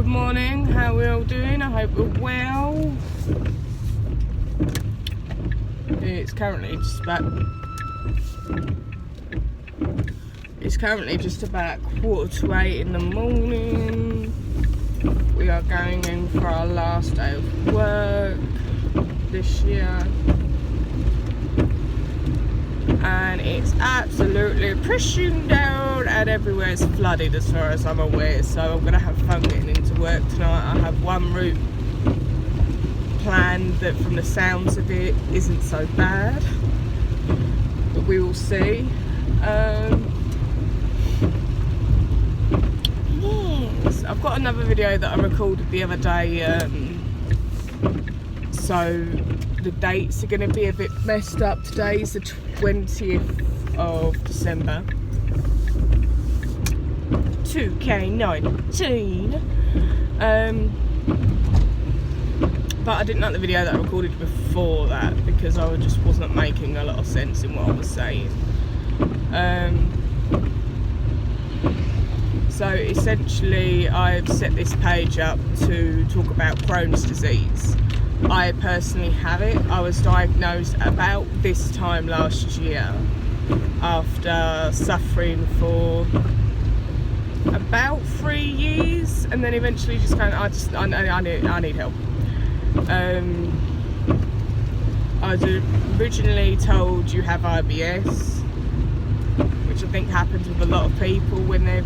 Good morning, how are we all doing? I hope we're well. It's currently just about 7:45 in the morning. We are going in for our last day of work this year. And it's absolutely pissing down and everywhere's flooded as far as I'm aware, so I'm going to have fun getting into work tonight. I have one route planned that from the sounds of it isn't so bad, but we will see. Yes, I've got another video that I recorded the other day, so the dates are going to be a bit messed up. Today's the 20th of December 2K19, but I didn't like the video that I recorded before that because I just wasn't making a lot of sense in what I was saying. So essentially I've set this page up to talk about Crohn's disease. I personally have it. I was diagnosed about this time last year after suffering for about 3 years, and then eventually just kind of I need help. I was originally told you have IBS, which I think happens with a lot of people when they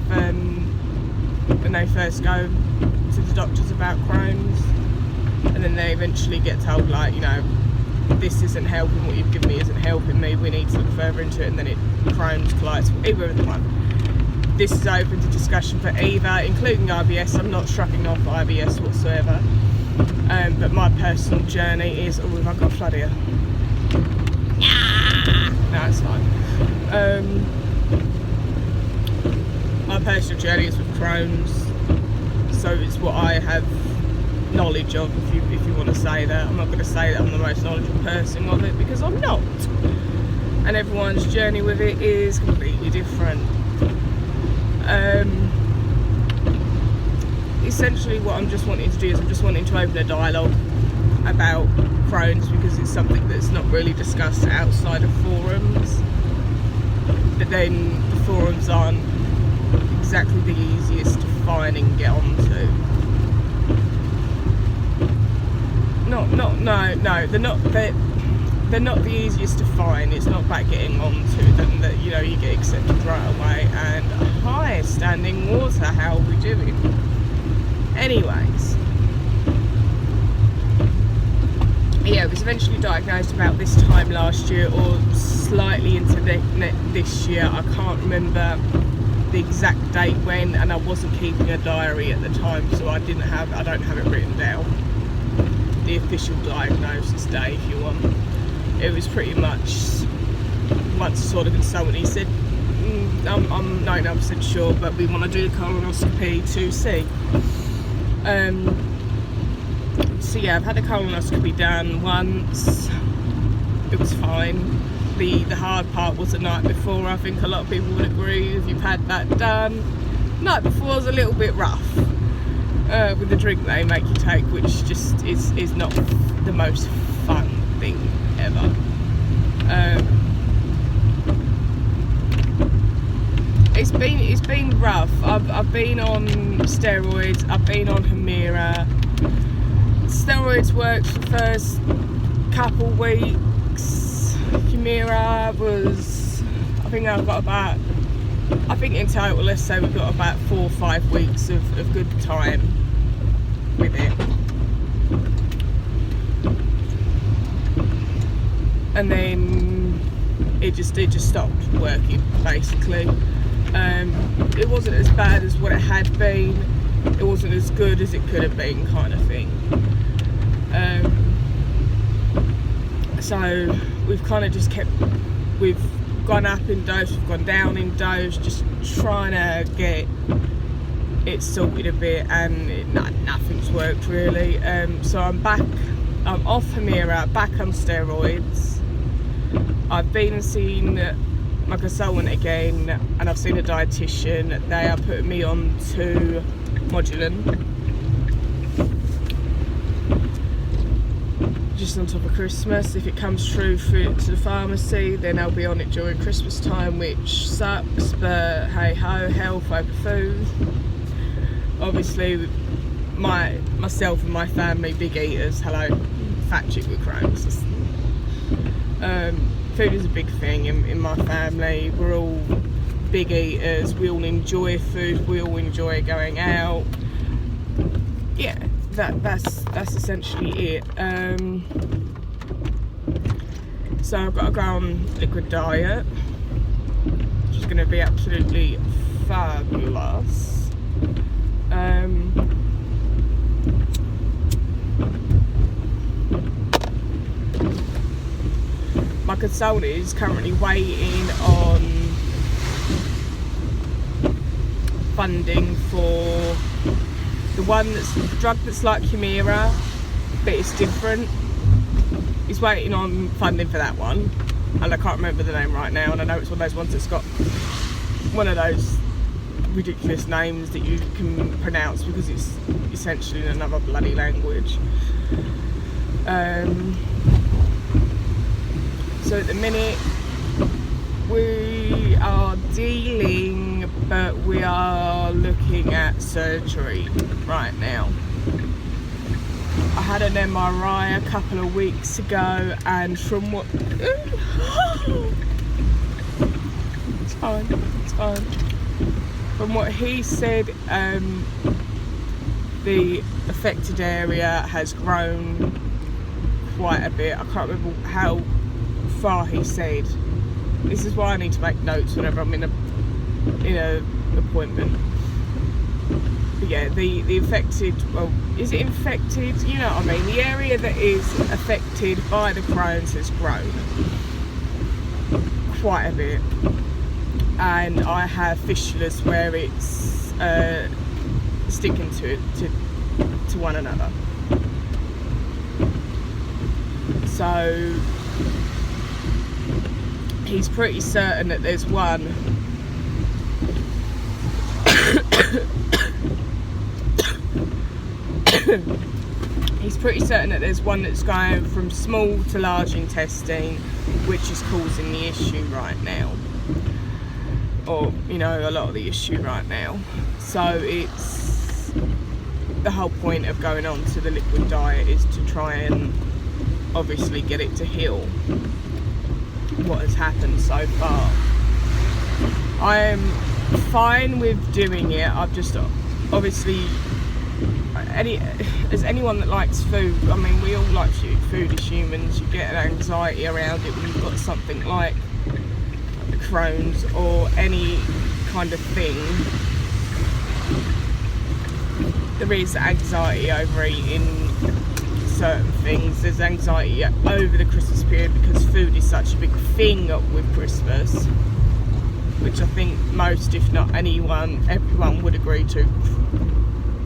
first go to the doctors about Crohn's. And then they eventually get told, like, you know, this isn't helping, what you've given me isn't helping me, we need to look further into it, and then it Crohn's, colitis, either of the one. This is open to discussion for either, including IBS. I'm not shrugging off IBS whatsoever, but my personal journey is, oh, have I got a flood here? No, it's fine. My personal journey is with Crohn's, so it's what I have knowledge of, if you want to say that. I'm not going to say that I'm the most knowledgeable person of it, because I'm not, and everyone's journey with it is completely different. Essentially what I'm just wanting to do is I'm just wanting to open a dialogue about Crohn's, because it's something that's not really discussed outside of forums, but then the forums aren't exactly the easiest to find and get onto. No, they're not the easiest to find. It's not about getting onto them that, you know, you get accepted right away. And hi, standing water, how are we doing? Anyways, yeah, I was eventually diagnosed about this time last year, or slightly into this year. I can't remember the exact date when, and I wasn't keeping a diary at the time, so I don't have it written down. The official diagnosis day, if you want. It was pretty much, once I saw the consultant, he said, I'm 99% sure, but we want to do the colonoscopy to see. So yeah, I've had a colonoscopy done once. It was fine. The hard part was the night before. I think a lot of people would agree if you've had that done. Night before was a little bit rough. With the drink they make you take, which just is not the most fun thing ever. It's been rough. I've been on steroids. I've been on Humira. Steroids worked for the first couple weeks. Humira was, I think in total, let's say we've got about 4 or 5 weeks of good time with it, and then it just stopped working, basically. It wasn't as bad as what it had been, it wasn't as good as it could have been, kind of thing. So we've kind of just we've gone up in dose, we've gone down in dose, just trying to get it sorted a bit, and nothing's worked really. So I'm off Humira, back on steroids. I've been and seen my consultant again, and I've seen a dietitian. They are putting me on to Modulin, just on top of Christmas. If it comes through to the pharmacy, then I'll be on it during Christmas time, which sucks, but hey ho, health over food. Obviously myself and my family, big eaters, hello, fat chick with Crohn's. Food is a big thing in my family. We're all big eaters, we all enjoy food, we all enjoy going out. Yeah, that's essentially it. So I've got to go on liquid diet, which is going to be absolutely fabulous. My consultant is currently waiting on funding for the drug that's like Humira, but it's different. He's waiting on funding for that one, and I can't remember the name right now, and I know it's one of those ones that's got one of those ridiculous names that you can pronounce because it's essentially in another bloody language. So at the minute we are dealing, but we are looking at surgery right now. I had an MRI a couple of weeks ago, and from what it's fine. From what he said, the affected area has grown quite a bit. I can't remember how far he said. This is why I need to make notes whenever I'm in a appointment. But yeah, the affected, well, is it infected? You know what I mean? The area that is affected by the Crohn's has grown quite a bit, and I have fistulas where it's sticking to one another. So he's pretty certain that there's one he's pretty certain that there's one that's going from small to large intestine, which is causing the issue right now, or you know, a lot of the issue right now. So it's the whole point of going on to the liquid diet is to try and obviously get it to heal what has happened so far. I am fine with doing it. I've just obviously, as anyone that likes food, I mean, we all like food as humans. You get an anxiety around it when you've got something like Crohn's or any kind of thing. There is anxiety over eating certain things. There's anxiety over the Christmas period because food is such a big thing with Christmas, which I think most, if not everyone would agree to.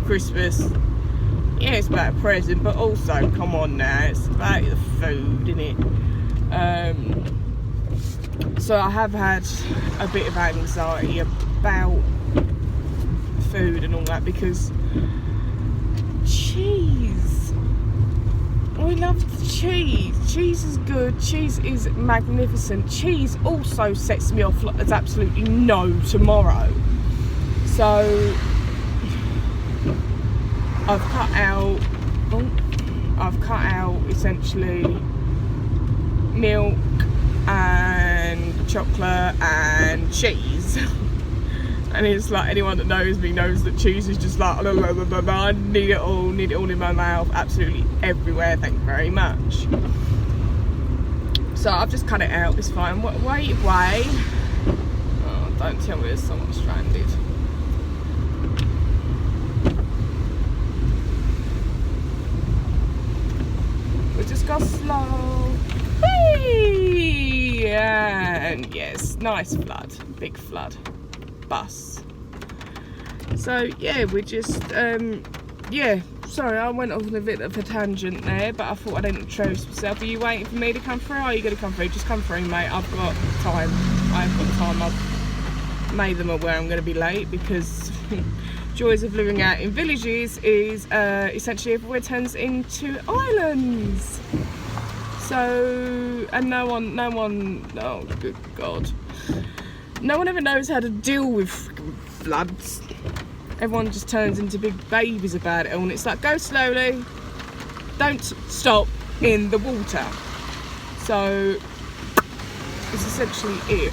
Christmas, yeah, it's about a present, but also, come on now, it's about the food, innit? So I have had a bit of anxiety about food and all that, because cheese, we love the cheese. Cheese is good, cheese is magnificent. Cheese also sets me off like there's absolutely no tomorrow. So I've cut out essentially milk and chocolate and cheese. And it's like, anyone that knows me knows that cheese is just like, I need it all in my mouth, absolutely everywhere, thank you very much. So I've just cut it out, it's fine. Wait. Oh, don't tell me there's someone stranded. We just go slow. Whee! And yes, nice flood, big flood. Bus. So yeah, we just yeah, sorry, I went off on a bit of a tangent there, but I thought I'd introduce myself. Are you waiting for me to come through? Are you going to come through? Just come through, mate. I've got time. I've made them aware I'm going to be late, because joys of living out in villages is essentially everywhere turns into islands. So, and no one, oh good God, no one ever knows how to deal with freaking floods. Everyone just turns into big babies about it all, and it's like, go slowly, don't stop in the water. So it's essentially it.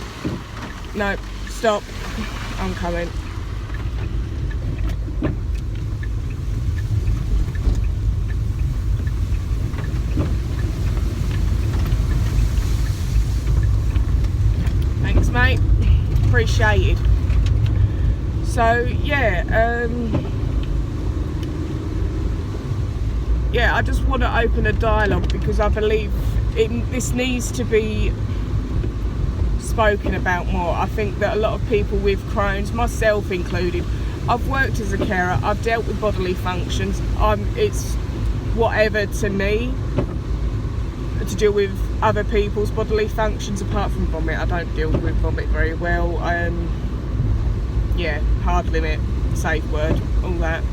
No, stop, I'm coming. Thanks, mate, appreciated. So yeah, I just want to open a dialogue because I believe this needs to be spoken about more. I think that a lot of people with Crohn's, myself included, I've worked as a carer, I've dealt with bodily functions, it's whatever to me to deal with other people's bodily functions apart from vomit. I don't deal with vomit very well. Yeah, hard limit, safe word, all that.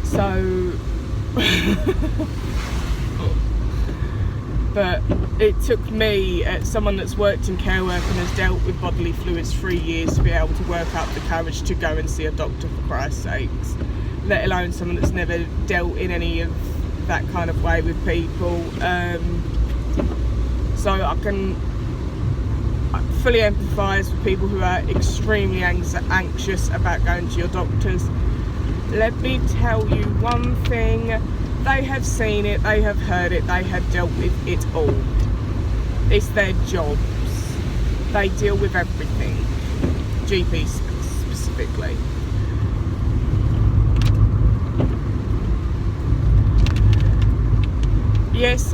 So but it took me, someone that's worked in care work and has dealt with bodily fluids 3 years, to be able to work up the courage to go and see a doctor, for Christ's sakes, let alone someone that's never dealt in any of that kind of way with people. So I can fully empathise with people who are extremely anxious about going to your doctors. Let me tell you one thing, they have seen it, they have heard it, they have dealt with it all. It's their jobs. They deal with everything. GPs specifically. Yes,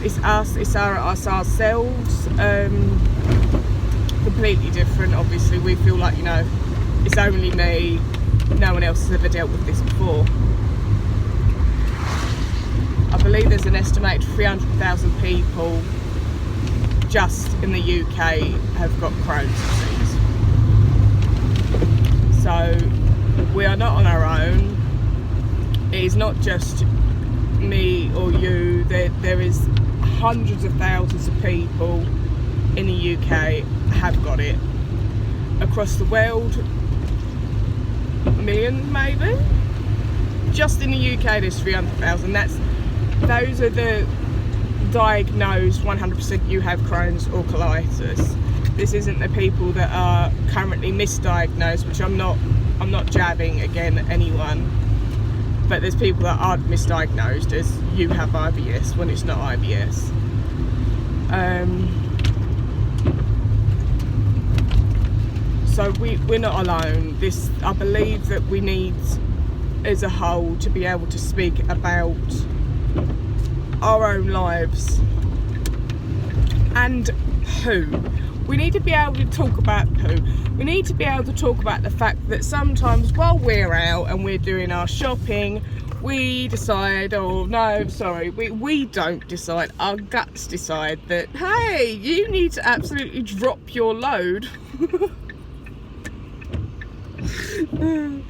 it's us, it's ourselves. Completely different, obviously. We feel like, you know, it's only me, no one else has ever dealt with this before. I believe there's an estimated 300,000 people just in the UK have got Crohn's disease. So we are not on our own. It is not just me or you. There is hundreds of thousands of people in the UK have got it. Across the world, a million maybe. Just in the UK there's 300,000. Those are the diagnosed 100% you have Crohn's or colitis. This isn't the people that are currently misdiagnosed, which I'm not jabbing again anyone, but there's people that aren't misdiagnosed as you have IBS when it's not IBS. So we're not alone. I believe that we need, as a whole, to be able to speak about our own lives and poo. We need to be able to talk about poo. We need to be able to talk about the fact that sometimes while we're out and we're doing our shopping, we decide, we don't decide, our guts decide that, hey, you need to absolutely drop your load. Well,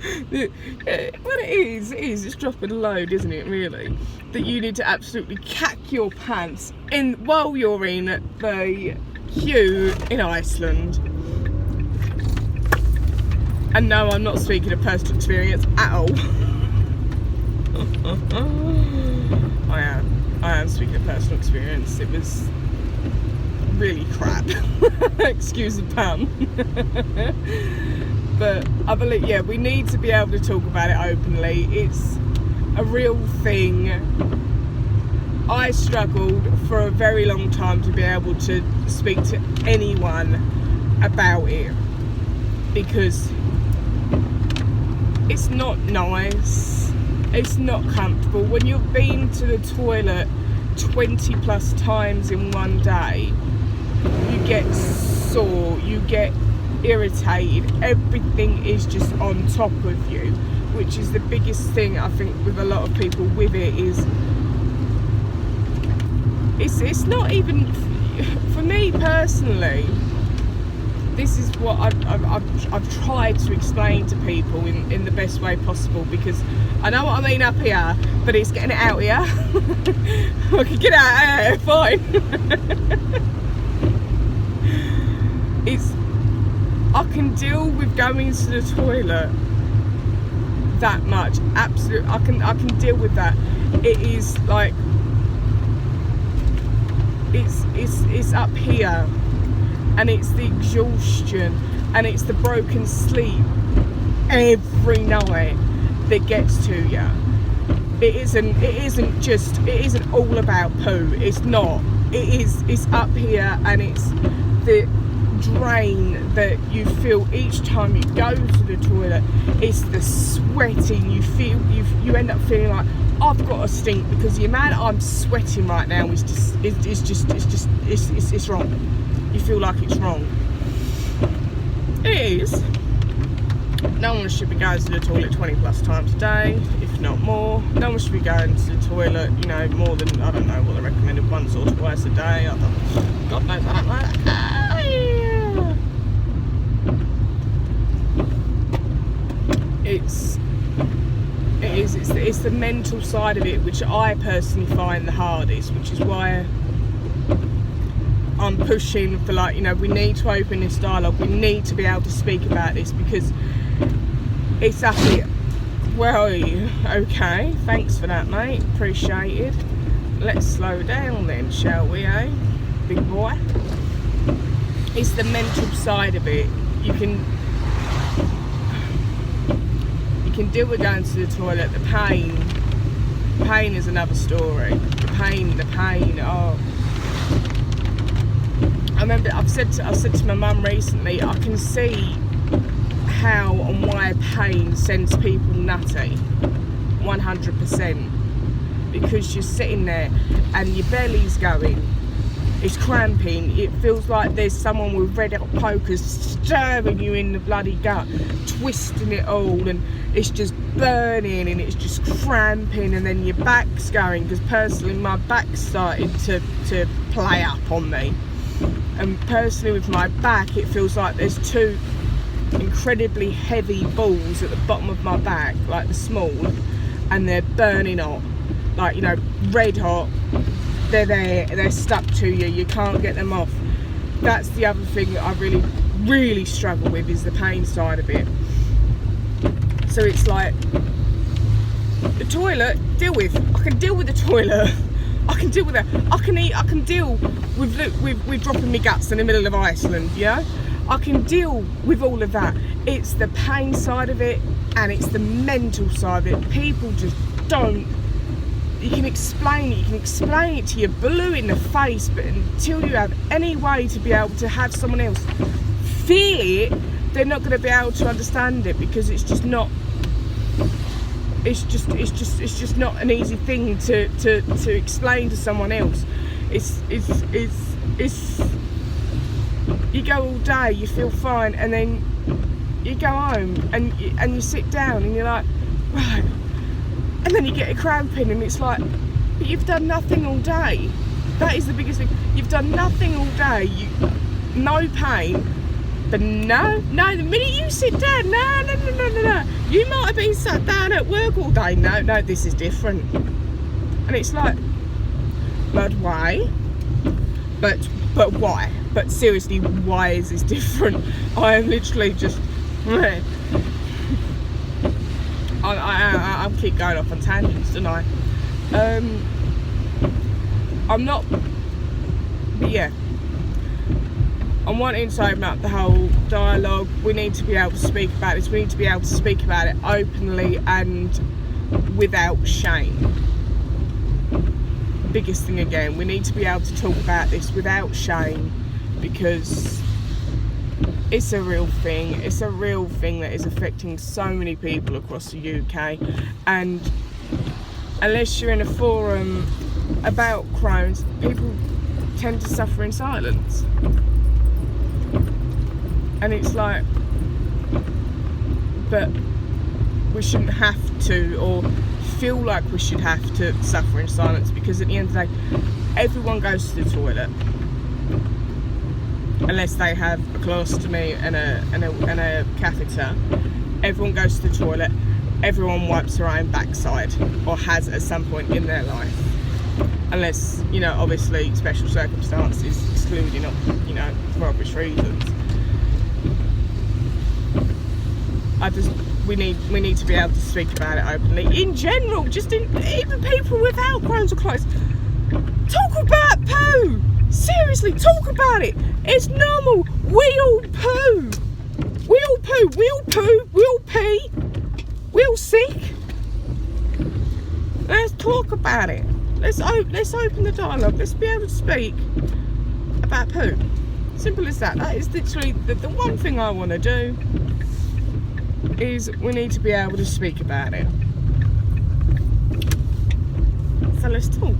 it's dropping a load, isn't it, really? That you need to absolutely cack your pants in while you're in the queue in Iceland. And no, I'm not speaking of personal experience at all. I am speaking of personal experience. It was really crap. Excuse the pun. But I believe, yeah, we need to be able to talk about it openly. It's a real thing. I struggled for a very long time to be able to speak to anyone about it because it's not nice, it's not comfortable. When you've been to the toilet 20 plus times in one day, you get sore, you get irritated, everything is just on top of you, which is the biggest thing I think with a lot of people with it. Is it's not even, for me personally, this is what I've tried to explain to people in the best way possible, because I know what I mean up here, but it's getting it out here. I can get out here, fine. I can deal with going to the toilet that much. Absolutely, I can deal with that. It is like it's up here, and it's the exhaustion, and it's the broken sleep every night that gets to you. It isn't all about poo. It's not. It's up here, and it's the drain that you feel each time you go to the toilet. It's the sweating you feel. You end up feeling like, I've got a stink, because the amount I'm sweating right now is it's wrong. You feel like it's wrong. It is. No one should be going to the toilet 20 plus times a day, if not more. No one should be going to the toilet, more than, I don't know what they recommended, once or twice a day. God knows, I don't know. It's the mental side of it which I personally find the hardest, which is why I'm pushing for, we need to open this dialogue. We need to be able to speak about this, because it's up here. Where are you? Okay, thanks for that, mate. Appreciated. Let's slow down then, shall we, eh? Big boy. It's the mental side of it. You can deal with going to the toilet. The pain is another story. The pain. Oh, I remember I've said to my mum recently, I can see how and why pain sends people nutty, 100%, because you're sitting there and your belly's going. It's cramping. It feels like there's someone with red hot pokers stabbing you in the bloody gut, twisting it all, and it's just burning, and it's just cramping, and then your back's going, because personally my back's started to play up on me, and personally with my back it feels like there's two incredibly heavy balls at the bottom of my back, like the small, and they're burning hot, red hot. They're there, they're stuck to you, you can't get them off. That's the other thing that I really, really struggle with, is the pain side of it. So it's like, the toilet, deal with. I can deal with the toilet. I can deal with that. I can deal with dropping my guts in the middle of Iceland, I can deal with all of that. It's the pain side of it, and it's the mental side of it. People just don't. You can explain it till you're blue in the face, but until you have any way to be able to have someone else feel it, they're not going to be able to understand it, because it's just not. It's just not an easy thing to explain to someone else. It's you go all day, you feel fine, and then you go home and you sit down and you're like, right. And then you get a cramping, and it's like, but you've done nothing all day. That is the biggest thing. You've done nothing all day. No pain. But no, the minute you sit down, no. You might have been sat down at work all day. No, this is different. And it's like, but why? But why? But seriously, why is this different? I am literally just... I keep going off on tangents, don't I? I'm not, but yeah, I'm wanting to open up the whole dialogue. We need to be able to speak about this. We need to be able to speak about it openly and without shame. Biggest thing again, we need to be able to talk about this without shame, because it's a real thing. It's a real thing that is affecting so many people across the UK, and unless you're in a forum about Crohn's, people tend to suffer in silence. And it's like, but we shouldn't have to, or feel like we should have to suffer in silence, because at the end of the day, everyone goes to the toilet. unless they have a colostomy and a catheter, everyone goes to the toilet, everyone wipes their own backside, or has at some point in their life. Unless, you know, obviously special circumstances excluding, you know, for obvious reasons. We need to be able to speak about it openly. In general, even people without Crohn's or Crohn's, talk about poo. Seriously, talk about it. It's normal. We all poo. We all poo. We all poo. We all pee. We all sick. Let's talk about it. Let's open the dialogue. Let's be able to speak about poo. Simple as that. That is literally the one thing I want to do. Is we need to be able to speak about it. So let's talk.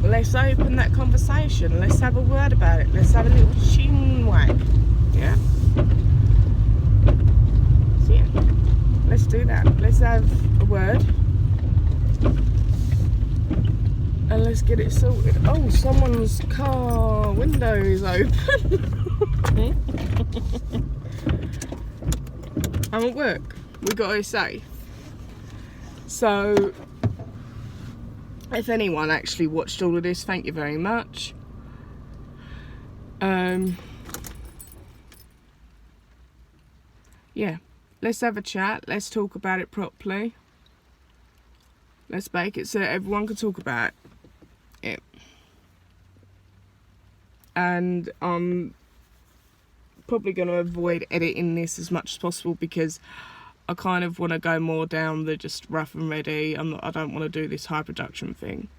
Let's open that conversation. Let's have a word about it. Let's have a little chin wag. Yeah? So yeah, let's do that. Let's have a word. And let's get it sorted. Oh, someone's car window is open. I'm at work. We got to be safe. So, if anyone actually watched all of this, thank you very much. Yeah, let's have a chat. Let's talk about it properly. Let's make it so everyone can talk about it. And I'm probably going to avoid editing this as much as possible because I kind of want to go more down the just rough and ready. I don't want to do this high production thing.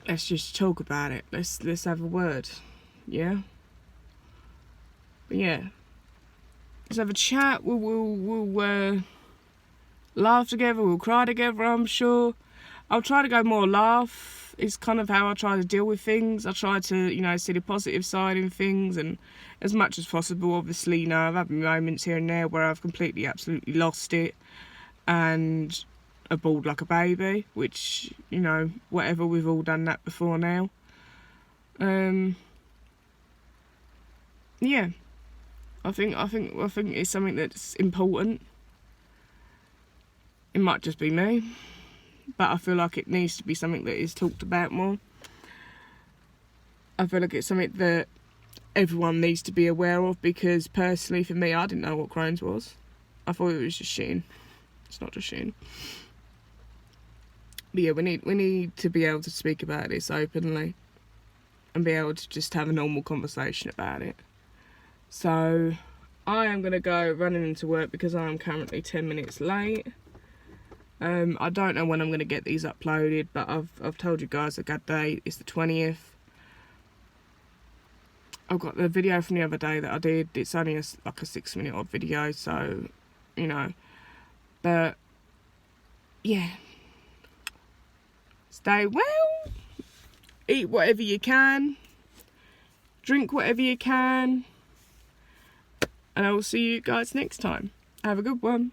Let's just talk about it. Let's have a word. Yeah. But yeah. Let's have a chat. We'll laugh together. We'll cry together. I'm sure. I'll try to go more laugh. It's kind of how I try to deal with things. I try to, you know, see the positive side in things, and as much as possible, obviously, you know, I've had moments here and there where I've completely, absolutely lost it, and I bawled like a baby, which, you know, whatever, we've all done that before now. Yeah, I think it's something that's important. It might just be me, but I feel like it needs to be something that is talked about more. I feel like it's something that everyone needs to be aware of, because personally for me, I didn't know what Crohn's was. I thought it was just shitting. It's not just shitting. But yeah, we need to be able to speak about this openly and be able to just have a normal conversation about it. So I am going to go running into work because I am currently 10 minutes late. I don't know when I'm going to get these uploaded, but I've told you guys a good date. It's the 20th. I've got the video from the other day that I did. It's only like a 6-minute odd video, so, you know. But, yeah. Stay well. Eat whatever you can. Drink whatever you can. And I will see you guys next time. Have a good one.